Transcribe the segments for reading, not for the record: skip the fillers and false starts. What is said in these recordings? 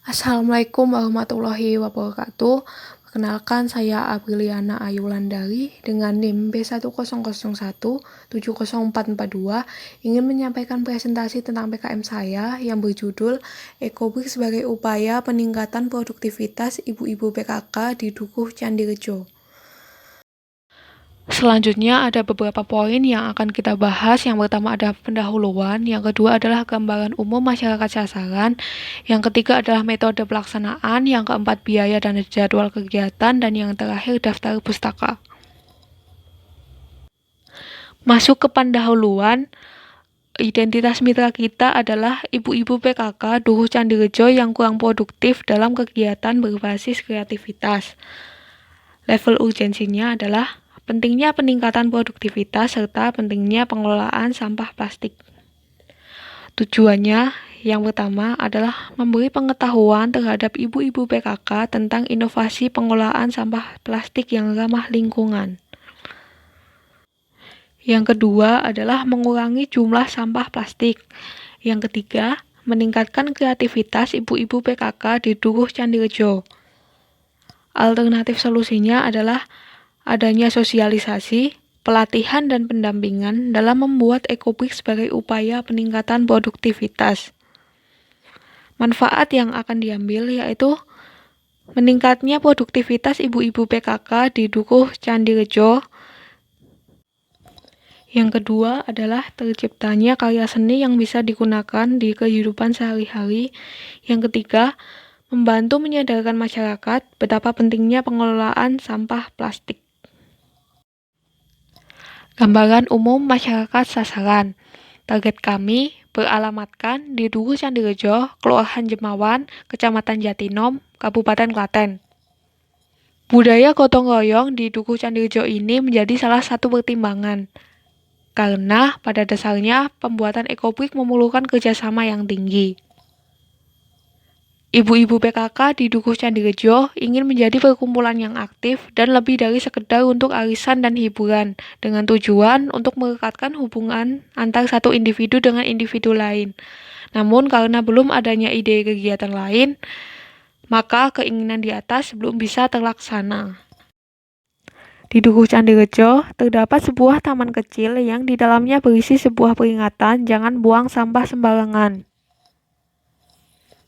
Assalamualaikum warahmatullahi wabarakatuh. Perkenalkan, saya Apriliana Ayulandari dengan NIM B1001704442 ingin menyampaikan presentasi tentang PKM saya yang berjudul Ekobrik sebagai upaya peningkatan produktivitas ibu-ibu PKK di Dukuh Candirejo. Selanjutnya ada beberapa poin yang akan kita bahas. Yang pertama ada pendahuluan, yang kedua adalah gambaran umum masyarakat sasaran, yang ketiga adalah metode pelaksanaan, yang keempat biaya dan jadwal kegiatan, dan yang terakhir daftar pustaka. Masuk ke pendahuluan, identitas mitra kita adalah ibu-ibu PKK Dukuh Candirejo yang kurang produktif dalam kegiatan berbasis kreativitas. Level urgensinya adalah pentingnya peningkatan produktivitas serta pentingnya pengelolaan sampah plastik. Tujuannya yang pertama adalah memberi pengetahuan terhadap ibu-ibu PKK tentang inovasi pengelolaan sampah plastik yang ramah lingkungan. Yang kedua adalah mengurangi jumlah sampah plastik. Yang ketiga, meningkatkan kreativitas ibu-ibu PKK di Dukuh Candirejo. Alternatif solusinya adalah adanya sosialisasi, pelatihan, dan pendampingan dalam membuat ekobrik sebagai upaya peningkatan produktivitas. Manfaat yang akan diambil yaitu meningkatnya produktivitas ibu-ibu PKK di Dukuh Candirejo. Yang kedua adalah terciptanya karya seni yang bisa digunakan di kehidupan sehari-hari. Yang ketiga, membantu menyadarkan masyarakat betapa pentingnya pengelolaan sampah plastik. Gambaran umum masyarakat sasaran. Target kami beralamatkan di Dukuh Candirejo, Kelurahan Jemawan, Kecamatan Jatinom, Kabupaten Klaten. Budaya gotong royong di Dukuh Candirejo ini menjadi salah satu pertimbangan, karena pada dasarnya pembuatan ekobrik memerlukan kerjasama yang tinggi. Ibu-ibu PKK di Dukuh Candirejo ingin menjadi perkumpulan yang aktif dan lebih dari sekedar untuk arisan dan hiburan, dengan tujuan untuk merekatkan hubungan antar satu individu dengan individu lain. Namun karena belum adanya ide kegiatan lain, maka keinginan di atas belum bisa terlaksana. Di Dukuh Candirejo terdapat sebuah taman kecil yang di dalamnya berisi sebuah peringatan jangan buang sampah sembarangan.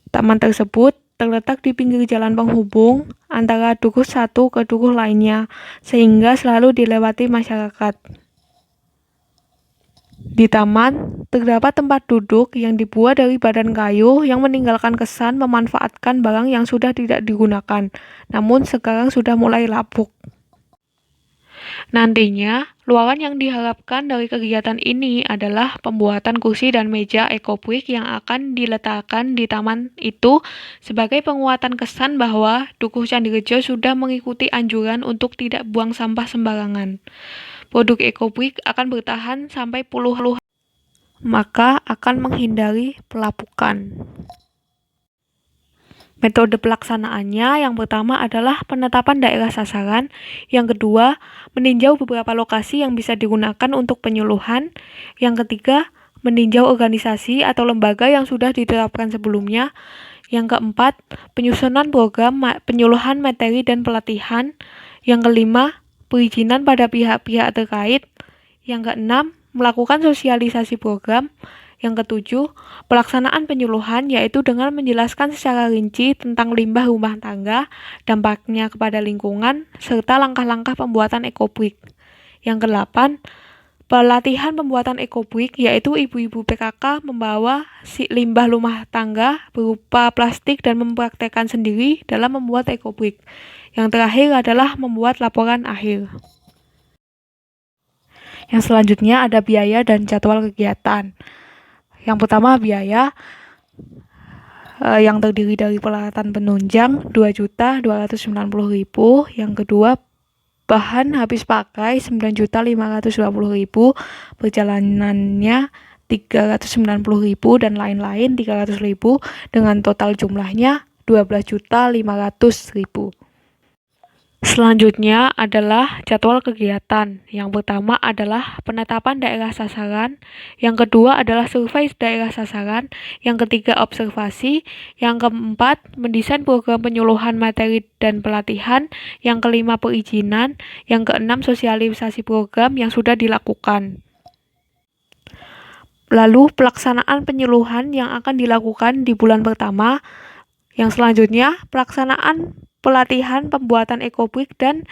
Taman tersebut terletak di pinggir jalan penghubung antara dukuh satu ke dukuh lainnya, sehingga selalu dilewati masyarakat. Di taman, terdapat tempat duduk yang dibuat dari badan kayu yang meninggalkan kesan memanfaatkan barang yang sudah tidak digunakan, namun sekarang sudah mulai lapuk. Nantinya, luaran yang diharapkan dari kegiatan ini adalah pembuatan kursi dan meja ekobrik yang akan diletakkan di taman itu sebagai penguatan kesan bahwa Dukuh Candirejo sudah mengikuti anjuran untuk tidak buang sampah sembarangan. Produk ekobrik akan bertahan sampai puluhan, maka akan menghindari pelapukan. Metode pelaksanaannya yang pertama adalah penetapan daerah sasaran, yang kedua meninjau beberapa lokasi yang bisa digunakan untuk penyuluhan, yang ketiga meninjau organisasi atau lembaga yang sudah ditetapkan sebelumnya, yang keempat penyusunan program penyuluhan materi dan pelatihan, yang kelima perizinan pada pihak-pihak terkait, yang keenam melakukan sosialisasi program, yang ketujuh, pelaksanaan penyuluhan yaitu dengan menjelaskan secara rinci tentang limbah rumah tangga, dampaknya kepada lingkungan, serta langkah-langkah pembuatan ekobrik. Yang kedelapan, pelatihan pembuatan ekobrik yaitu ibu-ibu PKK membawa limbah rumah tangga berupa plastik dan mempraktekkan sendiri dalam membuat ekobrik. Yang terakhir adalah membuat laporan akhir. Yang selanjutnya ada biaya dan jadwal kegiatan. Yang pertama biaya yang terdiri dari peralatan penunjang 2.290.000. Yang kedua bahan habis pakai 9.520.000, perjalanannya 390.000 dan lain-lain 300.000 dengan total jumlahnya 12.500.000. Selanjutnya adalah jadwal kegiatan. Yang pertama adalah penetapan daerah sasaran, yang kedua adalah survei daerah sasaran, yang ketiga observasi, yang keempat mendesain program penyuluhan materi dan pelatihan, yang kelima perizinan, yang keenam sosialisasi program yang sudah dilakukan. Lalu pelaksanaan penyuluhan yang akan dilakukan di bulan pertama. Yang selanjutnya, pelaksanaan pelatihan pembuatan ekobrik dan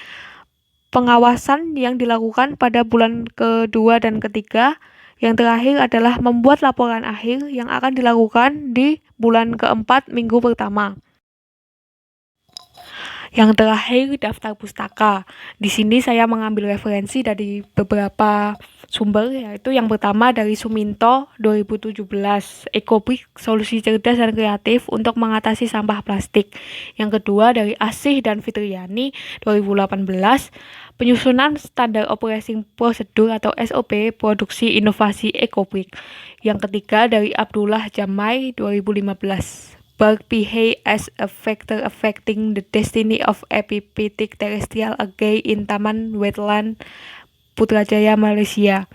pengawasan yang dilakukan pada bulan kedua dan ketiga. Yang terakhir adalah membuat laporan akhir yang akan dilakukan di bulan keempat minggu pertama. Yang terakhir, daftar pustaka. Di sini saya mengambil referensi dari beberapa sumber, yaitu yang pertama dari Suminto 2017, Ekobrik Solusi Cerdas dan Kreatif untuk Mengatasi Sampah Plastik. Yang kedua dari Asih dan Fitriani 2018, Penyusunan Standar Operating Prosedur atau SOP Produksi Inovasi Ekobrik. Yang ketiga dari Abdullah Jamai 2015. Bark behave as a factor affecting the destiny of epiphytic terrestrial algae in Taman Wetland Putrajaya, Malaysia.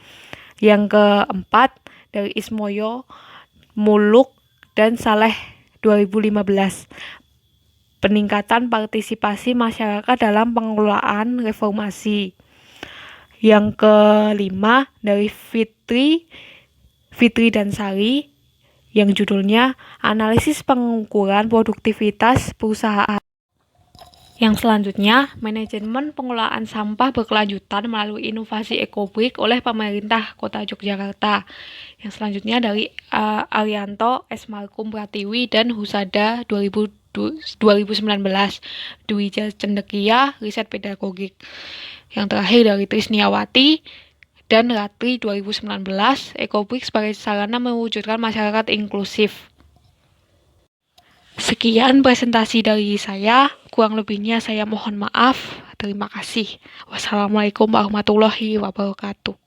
Yang keempat dari Ismoyo, Muluk, dan Saleh 2015. Peningkatan partisipasi masyarakat dalam pengelolaan reformasi. Yang kelima dari Fitri dan Sari, yang judulnya Analisis Pengukuran Produktivitas Perusahaan. Yang selanjutnya, manajemen pengelolaan sampah berkelanjutan melalui inovasi ekobrik oleh pemerintah Kota Yogyakarta. Yang selanjutnya dari Arianto, S. Markum Pratiwi, dan Husada 2019, Dwija Cendekia, Riset Pedagogik. Yang terakhir dari Trisniawati dan Ratri 2019, ekobrik sebagai sarana mewujudkan masyarakat inklusif. Sekian presentasi dari saya, kurang lebihnya saya mohon maaf. Terima kasih. Wassalamualaikum warahmatullahi wabarakatuh.